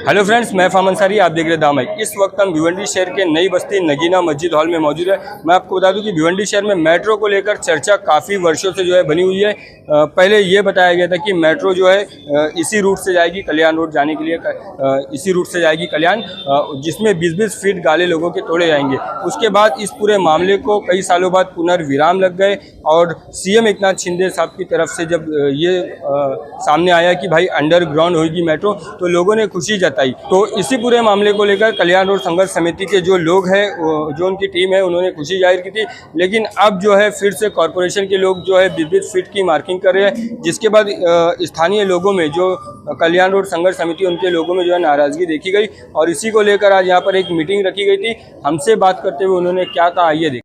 Hello friends, मैं form Ansari, आप देख रहे दामई। इस वक्त हम भिवंडी शहर के नई बस्ती नगीना मस्जिद हॉल में मौजूद है। मैं आपको बता दूं कि भिवंडी शहर में मेट्रो को लेकर चर्चा काफ़ी वर्षों से जो है बनी हुई है। पहले ये बताया गया था कि मेट्रो जो है इसी रूट से जाएगी, कल्याण रोड जाने के लिए इसी रूट से जाएगी कल्याण, जिसमें 20-20 फीट गाले लोगों के तोड़े जाएंगे। उसके बाद इस पूरे मामले को कई सालों बाद पुनर्विराम लग गए और सीएम एकनाथ शिंदे साहब की तरफ से जब ये सामने आया कि भाई अंडरग्राउंड होगी मेट्रो, तो लोगों ने खुशी जताई। तो इसी पूरे मामले को लेकर कल्याण रोड संघर्ष समिति के जो लोग हैं, जो उनकी टीम है, उन्होंने खुशी जाहिर की थी। लेकिन अब जो है फिर से कॉरपोरेशन के लोग जो है 20-20 फीट की मार्किंग कर रहे हैं, जिसके बाद स्थानीय लोगों में, जो कल्याण रोड संघर्ष समिति, उनके लोगों में जो है नाराज़गी देखी गई। और इसी को लेकर आज यहाँ पर एक मीटिंग रखी गई थी। हमसे बात करते हुए उन्होंने क्या कहा, आइए देखिए।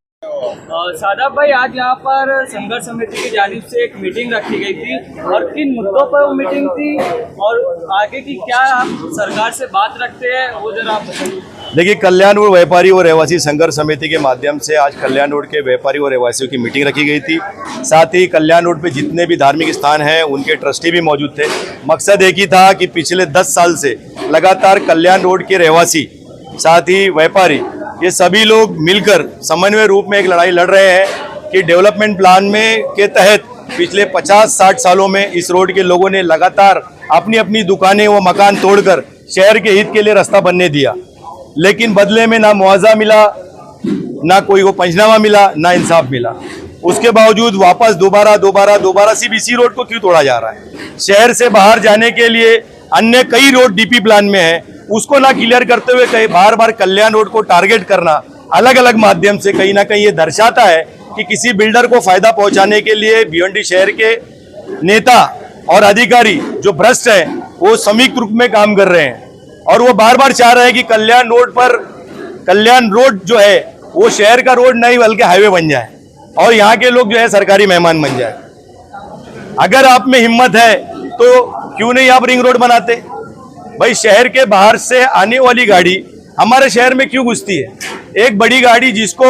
सादाब भाई, आज यहाँ पर संघर्ष समिति की जानिब से एक मीटिंग रखी गई थी और किन मुद्दों पर वो मीटिंग थी और आगे की क्या आप सरकार से बात रखते हैं, वो जरा आप बताइए। देखिए, कल्याण रोड व्यापारी और रहवासी संघर्ष समिति के माध्यम से आज कल्याण रोड के व्यापारी और रहवासियों की मीटिंग रखी गई थी। साथ ही कल्याण रोड पे जितने भी धार्मिक स्थान हैं उनके ट्रस्टी भी मौजूद थे। मकसद एक ही था कि पिछले 10 साल से लगातार कल्याण रोड के रहवासी, साथ ही व्यापारी, ये सभी लोग मिलकर समन्वय रूप में एक लड़ाई लड़ रहे हैं कि डेवलपमेंट प्लान में के तहत पिछले 50-60 सालों में इस रोड के लोगों ने लगातार अपनी अपनी दुकानें व मकान तोड़कर शहर के हित के लिए रास्ता बनने दिया, लेकिन बदले में ना मुआवजा मिला, ना कोई को पंचनामा मिला, ना इंसाफ मिला। उसके बावजूद वापस दोबारा सिर्फ इसी रोड को क्यों तोड़ा जा रहा है? शहर से बाहर जाने के लिए अन्य कई रोड डीपी प्लान में है, उसको ना क्लियर करते हुए कई बार कल्याण रोड को टारगेट करना अलग अलग माध्यम से कहीं ना कहीं ये दर्शाता है कि किसी बिल्डर को फायदा पहुंचाने के लिए भिवंडी शहर के नेता और अधिकारी जो भ्रष्ट हैं वो संयुक्त रूप में काम कर रहे हैं और वो बार बार चाह रहे हैं कि कल्याण रोड जो है वो शहर का रोड नहीं बल्कि हाईवे बन जाए और यहाँ के लोग जो है सरकारी मेहमान बन जाए। अगर आप में हिम्मत है तो क्यों नहीं आप रिंग रोड बनाते? भाई, शहर के बाहर से आने वाली गाड़ी हमारे शहर में क्यों घुसती है? एक बड़ी गाड़ी जिसको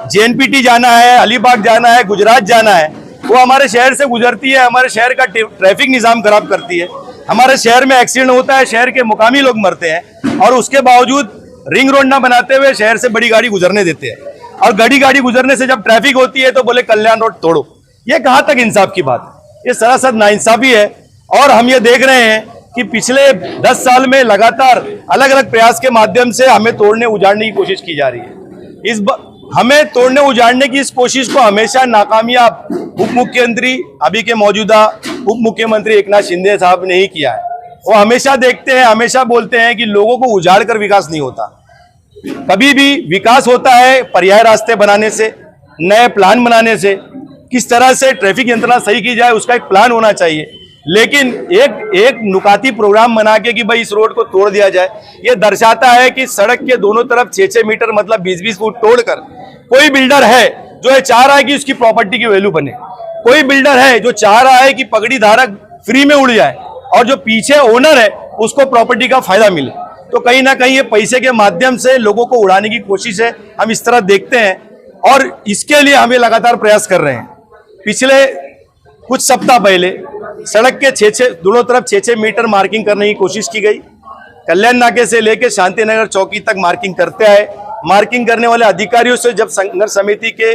जेएनपीटी जाना है, अलीबाग जाना है, गुजरात जाना है, वो हमारे शहर से गुजरती है, हमारे शहर का ट्रैफिक निज़ाम खराब करती है, हमारे शहर में एक्सीडेंट होता है, शहर के मुकामी लोग मरते हैं और उसके बावजूद रिंग रोड ना बनाते हुए शहर से बड़ी गाड़ी गुजरने देते हैं। और बड़ी गाड़ी गुजरने से जब ट्रैफिक होती है तो बोले कल्याण रोड तोड़ो। ये कहाँ तक इंसाफ की बात है? ये सरासर नाइंसाफी है। और हम ये देख रहे हैं कि पिछले 10 साल में लगातार अलग अलग प्रयास के माध्यम से हमें तोड़ने उजाड़ने की कोशिश की जा रही है। हमें तोड़ने उजाड़ने की इस कोशिश को हमेशा नाकामयाब उप मुख्यमंत्री, अभी के मौजूदा उप मुख्यमंत्री एकनाथ शिंदे साहब ने ही किया है। वो हमेशा देखते हैं, हमेशा बोलते हैं कि लोगों को उजाड़ कर विकास नहीं होता। कभी भी विकास होता है पर्याय रास्ते बनाने से, नए प्लान बनाने से, किस तरह से ट्रैफिक यंत्रणा सही की जाए उसका एक प्लान होना चाहिए। लेकिन एक नुकाती प्रोग्राम बना के कि भाई इस रोड को तोड़ दिया जाए, ये दर्शाता है कि सड़क के दोनों तरफ 6-6 मीटर मतलब 20-20 फुट तोड़कर कोई बिल्डर है जो ये चाह रहा है कि उसकी प्रॉपर्टी की वैल्यू बने, कोई बिल्डर है जो चाह रहा है कि पगड़ी धारक फ्री में उड़ जाए और जो पीछे ओनर है उसको प्रॉपर्टी का फायदा मिले। तो कहीं ना कहीं ये पैसे के माध्यम से लोगों को उड़ाने की कोशिश है, हम इस तरह देखते हैं और इसके लिए हमें लगातार प्रयास कर रहे हैं। पिछले कुछ सप्ताह पहले सड़क के दोनों तरफ 6-6 मीटर मार्किंग करने की कोशिश की गई। कल्याण नाके से लेकर शांतिनगर चौकी तक मार्किंग करते आए। मार्किंग करने वाले अधिकारियों से जब संघर्ष समिति के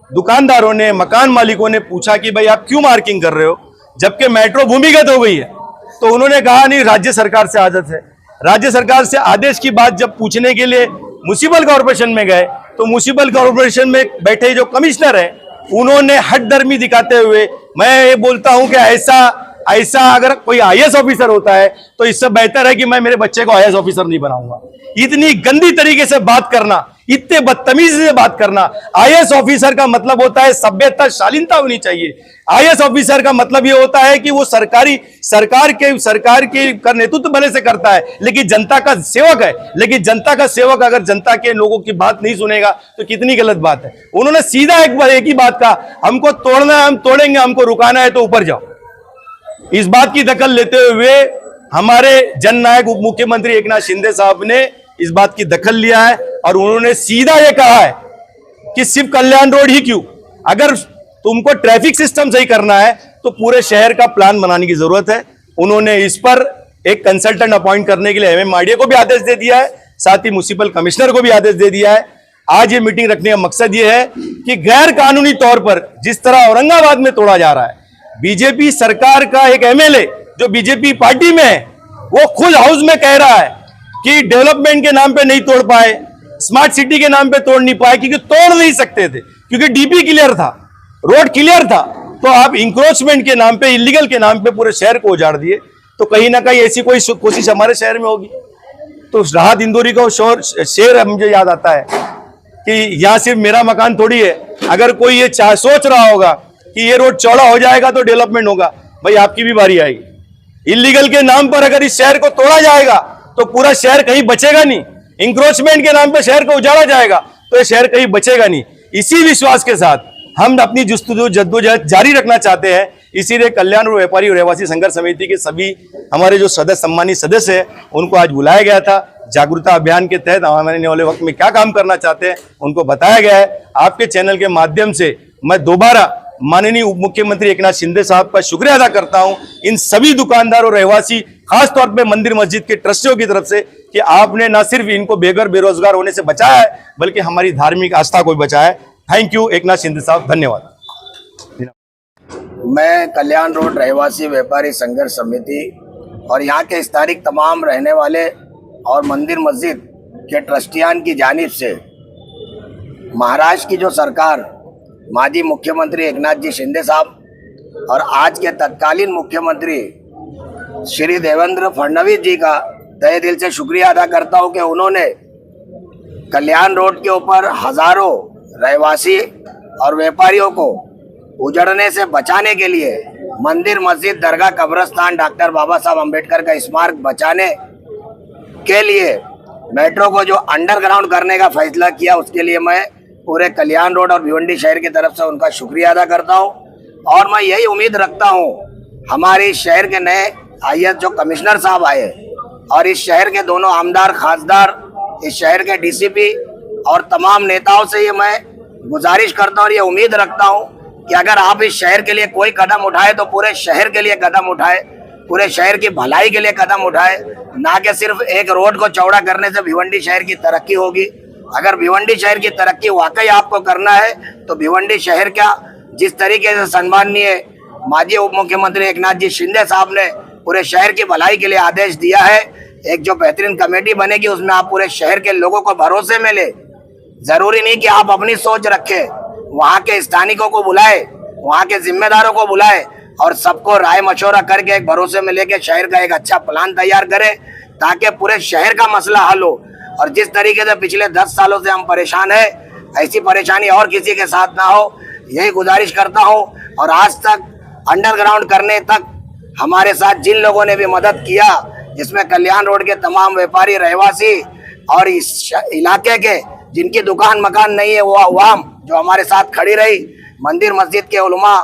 दुकानदारों ने, मकान मालिकों ने पूछा कि भाई आप क्यों मार्किंग कर रहे हो जबकि मेट्रो भूमिगत हो गई है, तो उन्होंने कहा नहीं, राज्य सरकार से आदत है। राज्य सरकार से आदेश की बात जब पूछने के लिए म्युनिसिपल कॉर्पोरेशन में गए तो म्युनिसिपल कॉर्पोरेशन में बैठे जो कमिश्नर है उन्होंने हठधर्मी दिखाते हुए, मैं ये बोलता हूं कि ऐसा अगर कोई आईएएस ऑफिसर होता है तो इससे बेहतर है कि मैं मेरे बच्चे को आईएएस ऑफिसर नहीं बनाऊंगा। इतनी गंदी तरीके से बात करना, इतने बदतमीजी से बात करना। आईएएस ऑफिसर का मतलब होता है सभ्यता, शालीनता होनी चाहिए। आईएएस ऑफिसर का मतलब ये होता है कि वो सरकार के का नेतृत्व भले से करता है लेकिन जनता का सेवक है। लेकिन जनता का सेवक अगर जनता के लोगों की बात नहीं सुनेगा तो कितनी गलत बात है। उन्होंने सीधा एक ही बात कहा, हमको तोड़ना है हम तोड़ेंगे, हमको रुकाना है तो ऊपर जाओ। इस बात की दखल लेते हुए हमारे जननायक उप मुख्यमंत्री एकनाथ शिंदे साहब ने इस बात की दखल लिया है और उन्होंने सीधा ये कहा है कि सिर्फ कल्याण रोड ही क्यों, अगर तुमको ट्रैफिक सिस्टम सही करना है तो पूरे शहर का प्लान बनाने की जरूरत है। उन्होंने इस पर एक कंसल्टेंट अपॉइंट करने के लिए एमएमआरडीए को भी आदेश दे दिया है, साथ ही म्युनिसिपल कमिश्नर को भी आदेश दे दिया है। आज ये मीटिंग रखने का मकसद ये है कि गैर कानूनी तौर पर जिस तरह औरंगाबाद में तोड़ा जा रहा है, बीजेपी सरकार का एक एमएलए जो बीजेपी पार्टी में है, वो खुद हाउस में कह रहा है कि डेवलपमेंट के नाम पे नहीं तोड़ पाए, स्मार्ट सिटी के नाम पे तोड़ नहीं पाए, क्योंकि तोड़ नहीं सकते थे, क्योंकि डीपी क्लियर था, रोड क्लियर था। तो आप इंक्रोचमेंट के नाम पे, इलीगल के नाम पे पूरे शहर को उजाड़ दिए। तो कहीं ना कहीं ऐसी कोई कोशिश हमारे शहर में होगी। तो राहत इंदौरी का शेर मुझे याद आता है कि यहाँ सिर्फ मेरा मकान थोड़ी है, अगर कोई ये सोच रहा होगा कि ये रोड चौड़ा हो जाएगा तो डेवलपमेंट होगा, भाई आपकी भी बारी आएगी। इलीगल के नाम पर अगर इस शहर को तोड़ा जाएगा तो पूरा शहर कहीं बचेगा नहीं। इंक्रोचमेंट के नाम पर शहर को उजाड़ा जाएगा तो ये शहर कहीं बचेगा नहीं। इसी विश्वास के साथ हम अपनी जद्दोजहद जारी रखना चाहते हैं। इसीलिए कल्याण और व्यापारी और रहवासी संघर्ष समिति के सभी हमारे जो सम्मानित सदस्य हैं उनको आज बुलाया गया था। जागरूकता अभियान के तहत हम आने वाले वक्त में क्या काम करना चाहते हैं उनको बताया गया है। आपके चैनल के माध्यम से मैं दोबारा माननीय उप मुख्यमंत्री एकनाथ शिंदे साहब का शुक्रिया अदा करता हूं, इन सभी दुकानदार और रहवासी, खासतौर पे मंदिर मस्जिद के ट्रस्टियों की तरफ से, कि आपने न सिर्फ इनको बेरोजगार होने से बचाया है बल्कि हमारी धार्मिक आस्था को भी बचाया है। थैंक यू एकनाथ शिंदे साहब, धन्यवाद। मैं कल्याण रोड रहवासी व्यापारी संघर्ष समिति और यहाँ के स्थानिक तमाम रहने वाले और मंदिर मस्जिद के ट्रस्टियान की जानिब से महाराष्ट्र की जो सरकार, माजी मुख्यमंत्री एकनाथ जी शिंदे साहब और आज के तत्कालीन मुख्यमंत्री श्री देवेंद्र फडणवीस जी का तहे दिल से शुक्रिया अदा करता हूँ कि उन्होंने कल्याण रोड के ऊपर हजारों रहवासी और व्यापारियों को उजड़ने से बचाने के लिए मंदिर मस्जिद दरगाह कब्रस्तान डॉक्टर बाबा साहब अम्बेडकर का स्मारक बचाने के लिए मेट्रो को जो अंडरग्राउंड करने का फैसला किया, उसके लिए मैं पूरे कल्याण रोड और भिवंडी शहर की तरफ से उनका शुक्रिया अदा करता हूं। और मैं यही उम्मीद रखता हूं हमारे शहर के नए आईएएस जो कमिश्नर साहब आए और इस शहर के दोनों आमदार खासदार, इस शहर के डीसीपी और तमाम नेताओं से ये मैं गुजारिश करता हूं और ये उम्मीद रखता हूं कि अगर आप इस शहर के लिए कोई कदम उठाए तो पूरे शहर के लिए कदम उठाए, पूरे शहर की भलाई के लिए कदम उठाए, ना कि सिर्फ एक रोड को चौड़ा करने से भिवंडी शहर की तरक्की होगी। अगर भिवंडी शहर की तरक्की वाकई आपको करना है तो भिवंडी शहर का जिस तरीके से सम्माननीय माजी उप मुख्यमंत्री एकनाथ जी शिंदे साहब ने पूरे शहर की भलाई के लिए आदेश दिया है, एक जो बेहतरीन कमेटी बनेगी उसमें आप पूरे शहर के लोगों को भरोसे में ले। जरूरी नहीं कि आप अपनी सोच रखें, वहाँ के स्थानिकों को बुलाए, वहाँ के जिम्मेदारों को बुलाए और सबको राय मशवरा करके एक भरोसे में लेके शहर का एक अच्छा प्लान तैयार करें ताकि पूरे शहर का मसला हल हो। और जिस तरीके से पिछले 10 सालों से हम परेशान हैं, ऐसी परेशानी और किसी के साथ ना हो, यही गुजारिश करता हूं। और आज तक अंडरग्राउंड करने तक हमारे साथ जिन लोगों ने भी मदद किया, जिसमें कल्याण रोड के तमाम व्यापारी, रहवासी और इस इलाके के जिनकी दुकान मकान नहीं है वो अवाम जो हमारे साथ खड़ी रही, मंदिर मस्जिद के उलमा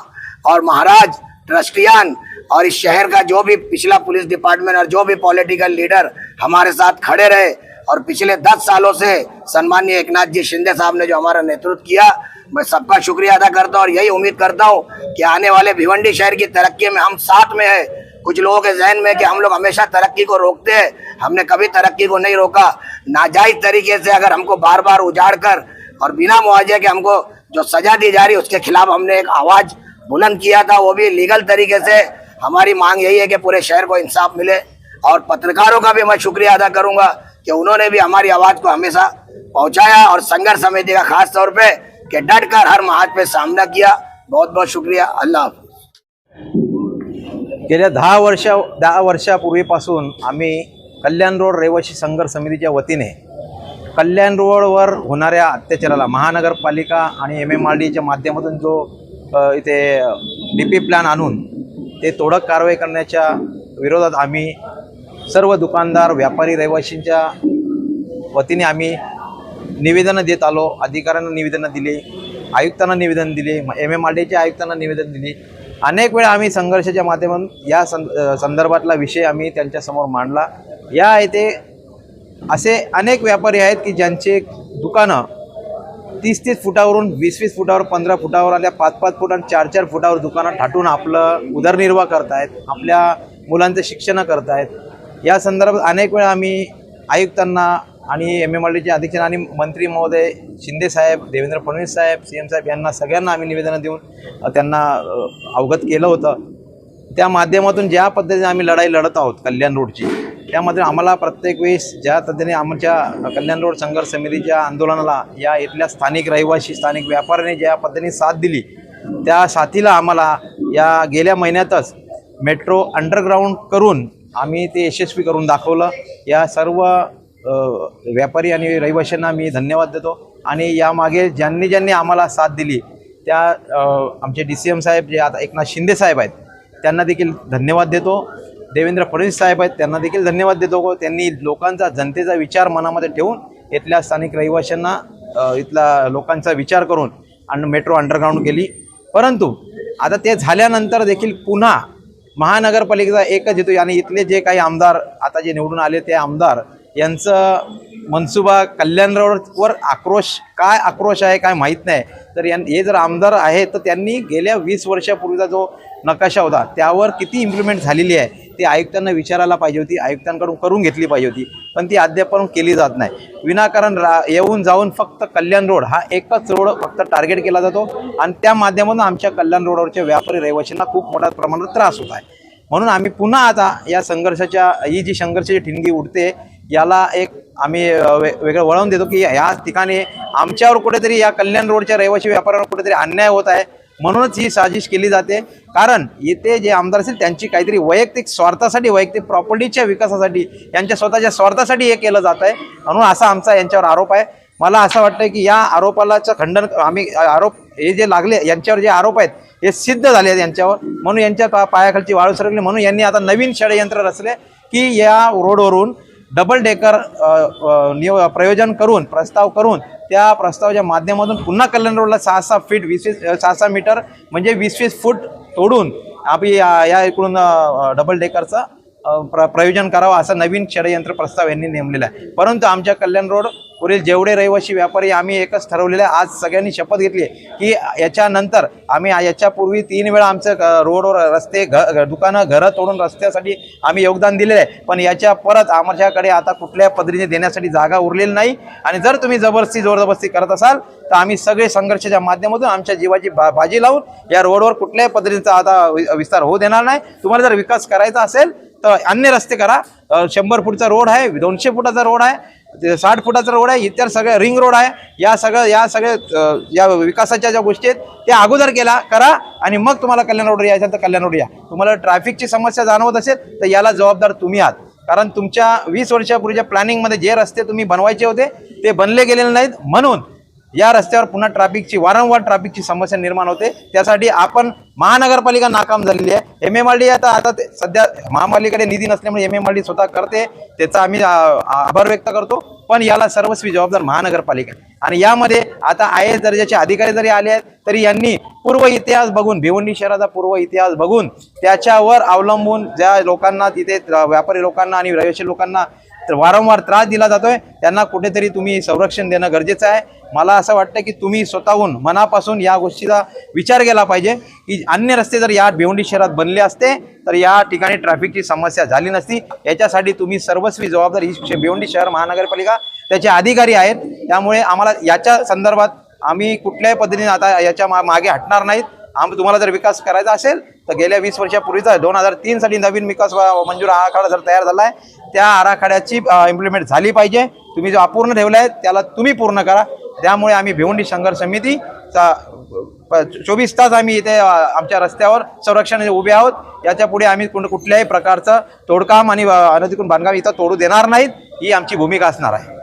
और महाराज, ट्रस्टियान और इस शहर का जो भी पिछला पुलिस डिपार्टमेंट और जो भी पॉलिटिकल लीडर हमारे साथ खड़े रहे और पिछले 10 सालों से सम्माननीय एकनाथ जी शिंदे साहब ने जो हमारा नेतृत्व किया, मैं सबका शुक्रिया अदा करता हूं और यही उम्मीद करता हूं कि आने वाले भिवंडी शहर की तरक्की में हम साथ में हैं। कुछ लोगों के जहन में कि हम लोग हमेशा तरक्की को रोकते हैं, हमने कभी तरक्की को नहीं रोका। नाजायज तरीके से अगर हमको बार बार उजाड़ कर और बिना मुआवजे के हमको जो सजा दी जा रही है उसके खिलाफ हमने एक आवाज बुलंद किया था, वो भी लीगल तरीके से। हमारी मांग यही है कि पूरे शहर को इंसाफ मिले। और पत्रकारों का भी मैं शुक्रिया अदा करूंगा कि उन्होंने भी हमारी आवाज को हमेशा पहुंचाया और संघर्ष समिति का खास तौर पे कि डट कर हर महाज पे सामना किया। बहुत बहुत शुक्रिया। अल्लाह हाफिज। गेल्या 10 वर्षापूर्वीपासून आम्ही कल्याण रोड रहिवासी संघर्ष समितीच्या वतीने कल्याण रोडवर होणाऱ्या अत्याचाराला महानगरपालिका आणि MMRDच्या माध्यमातून जो इथे DP प्लॅन आणून ते तोडक कारवाई करण्याच्या विरोधात आम्ही सर्व दुकानदार, व्यापारी, रहिवासींच्या वतीने आम्ही निवेदनं देत आलो। अधिकाऱ्यांना निवेदनं दिली, आयुक्तांना निवेदन दिले, MMRDच्या आयुक्तांना निवेदन दिली। अनेक वेळा आम्ही संघर्षाच्या माध्यमातून या संदर्भातला विषय आम्ही त्यांच्यासमोर मांडला। या येथे असे अनेक व्यापारी आहेत की ज्यांचे दुकानं 30-30 फुटावरून 20-20 फुटावर, 15 फुटावर आल्या 5-5 फूट आणि 4-4 फुटावर दुकानं ठाटून आपलं उदरनिर्वाह करतायत, आपल्या मुलांचे शिक्षण करतायत। या संदर्भात अनेक वेळा आम्ही आयुक्तांना आणि MMRDचे अध्यक्ष आणि मंत्री महोदय शिंदे साहेब, देवेंद्र फडणवीस साहेब, CM साहेब यांना सगळ्यांना आम्ही निवेदनं देऊन त्यांना अवगत केलं होतं. त्या माध्यमातून ज्या पद्धतीने आम्ही लढाई लढत आहोत कल्याण रोडची, त्यामध्ये आम्हाला प्रत्येक वेळेस ज्या पद्धतीने आमच्या कल्याण रोड संघर्ष समितीच्या आंदोलनाला या इथल्या स्थानिक रहिवासी, स्थानिक व्यापाऱ्यांनी ज्या पद्धतीने साथ दिली, त्या साथीला आम्हाला या गेल्या महिन्यातच मेट्रो अंडरग्राऊंड करून आम्ही ते यशस्वी करून दाखवलं. या सर्व व्यापारी आणि रहिवाशांना मी धन्यवाद देतो. आणि यामागे ज्यांनी आम्हाला साथ दिली त्या आमचे DCM साहेब जे आता एकनाथ शिंदे साहेब आहेत त्यांना देखील धन्यवाद देतो. देवेंद्र फडणवीस साहेब आहेत त्यांना देखील धन्यवाद देतो. त्यांनी लोकांचा, जनतेचा विचार मनामध्ये ठेवून इथल्या स्थानिक रहिवाशांना इथल्या लोकांचा विचार करून मेट्रो अंडरग्राऊंड केली. परंतु आता ते झाल्यानंतर देखील पुन्हा महानगरपालिकेचा एकच येतो आणि इथले जे काही आमदार आता जे निवडून आले ते आमदार यांचं मनसुबा कल्याण रोडवर काय आक्रोश आहे काय माहीत नाही. तर हे जर आमदार आहेत तर त्यांनी गेल्या 20 वर्षापूर्वीचा जो नकाशा होता त्यावर किती इम्प्लिमेंट झालेली आहे ती आयुक्तांना विचारायला पाहिजे होती, आयुक्तांकडून करून घेतली पाहिजे होती, पण ती अद्यापर्यंत केली जात नाही. विनाकारण येऊन जाऊन फक्त कल्याण रोड हा एकच रोड फक्त टार्गेट केला जातो आणि त्या माध्यमातून आमच्या कल्याण रोडवरच्या व्यापारी रहिवाशांना खूप मोठ्या प्रमाणात त्रास होत आहे. म्हणून आम्ही पुन्हा आता या संघर्षाच्या ही जी संघर्षाची ठिणगी उडते याला एक आम्ही वेगळं वळण देतो की या ठिकाणी आमच्यावर कुठेतरी या कल्याण रोडच्या रहिवासी व्यापाऱ्यांवर कुठेतरी अन्याय होत आहे. म्हणूनच ही साजिश केली जाते. कारण इथे जे आमदार असेल त्यांची काहीतरी वैयक्तिक स्वार्थासाठी, वैयक्तिक प्रॉपर्टीच्या विकासासाठी, यांच्या स्वतःच्या स्वार्थासाठी हे केलं जात आहे. म्हणून असा आमचा यांच्यावर आरोप आहे. मला असं वाटतं की या आरोपालाचं खंडन आम्ही हे जे लागले यांच्यावर जे आरोप आहेत हे सिद्ध झाले आहेत यांच्यावर. म्हणून यांच्या पायाखालची वाळू सरकली. म्हणून यांनी आता नवीन षडयंत्र रचले की या रोडवरून डबल डेकर प्रयोजन करून, प्रस्ताव करून त्या प्रस्तावाच्या माध्यमातून पुन्हा कल्याण रोडला 6-6 फीट 6-6 मीटर म्हणजे 20-20 फूट तोडून आम्ही या इकडून डबल डेकरचा प्रयोजन करावं असा नवीन षडयंत्र प्रस्ताव यांनी नेमलेला आहे. परंतु आमच्या कल्याण रोड पुढील जेवढे रहिवासी व्यापारी आम्ही एकच ठरवलेलं आहे, आज सगळ्यांनी शपथ घेतली आहे की याच्यानंतर आम्ही याच्यापूर्वी 3 वेळा आमचं रोडवर रस्ते, दुकानं, घरं तोडून रस्त्यासाठी आम्ही योगदान दिलेलं आहे. पण याच्या परत आमच्याकडे आता कुठल्या पद्धतीने देण्यासाठी जागा उरलेली नाही. आणि जर तुम्ही जोरजबरदस्ती करत असाल तर आम्ही सगळे संघर्षाच्या माध्यमातून आमच्या जीवाची बाजी लावून या रोडवर कुठल्याही पद्धतीचा आता विस्तार होऊ देणार नाही. तुम्हाला जर विकास करायचा असेल तर अन्य रस्ते करा. 100 फूटचा रोड आहे, 200 फुटाचा रोड आहे, 60 फुटाचा रोड आहे, इतर सगळं रिंग रोड आहे. या सगळ्या विकासाच्या ज्या गोष्टी आहेत त्या अगोदर करा आणि मग तुम्हाला कल्याण रोड यायचं तर कल्याण रोड या. तुम्हाला ट्रॅफिकची समस्या जाणवत असेल तर याला जबाबदार तुम्ही आहात. कारण तुमच्या 20 वर्षापूर्वीच्या प्लॅनिंगमध्ये जे रस्ते तुम्ही बनवायचे होते ते बनले गेलेले नाहीत. म्हणून या रस्त्यावर पुन्हा वारंवार ट्रॅफिकची समस्या निर्माण होते. त्यासाठी आपण महानगरपालिका नाकाम झालेली आहे. MMRD आता सध्या महापालिकेकडे निधी नसल्यामुळे MMRD स्वतः करते, त्याचा आम्ही आभार व्यक्त करतो. पण याला सर्वस्वी जबाबदार महानगरपालिका. आणि यामध्ये आता IAS दर्जाचे अधिकारी जरी आले आहेत तरी यांनी पूर्व इतिहास बघून, भिवंडी शहराचा पूर्व इतिहास बघून त्याच्यावर अवलंबून ज्या लोकांना तिथे व्यापारी लोकांना आणि रहिवासी लोकांना वारंवार त्रास दिला जातोय त्यांना कुठेतरी तुम्ही संरक्षण देणं गरजेचं आहे. मला असं वाटतं की तुम्ही स्वतःहून मनापासून या गोष्टीचा विचार केला पाहिजे की अन्य रस्ते जर या भिवंडी शहरात बनले असते तर या ठिकाणी ट्रॅफिकची समस्या झाली नसती. याच्यासाठी तुम्ही सर्वस्वी जबाबदार ही भिवंडी शहर महानगरपालिका त्याचे अधिकारी आहेत. त्यामुळे आम्हाला याच्या संदर्भात आम्ही कुठल्याही पद्धतीने आता याच्या मागे हटणार नाहीत. तुम्हाला जर विकास करायचा असेल तर गेल्या 20 वर्षापूर्वीचा 2003 साठी नवीन विकास मंजूर आराखडा जर तयार झाला आहे त्या आराखड्याची इम्प्लिमेंट झाली पाहिजे. तुम्ही जो अपूर्ण ठेवला आहे त्याला तुम्ही पूर्ण करा. त्यामुळे आम्ही भिवंडी संघर्ष समितीचा 24 तास आम्ही इथे आमच्या रस्त्यावर संरक्षण उभे आहोत. याच्या पुढे आम्ही कुठल्याही प्रकारचं तोडकाम आणि अनधिकृत बांधकाम इथं तोडू देणार नाहीत. ही आमची भूमिका असणार आहे.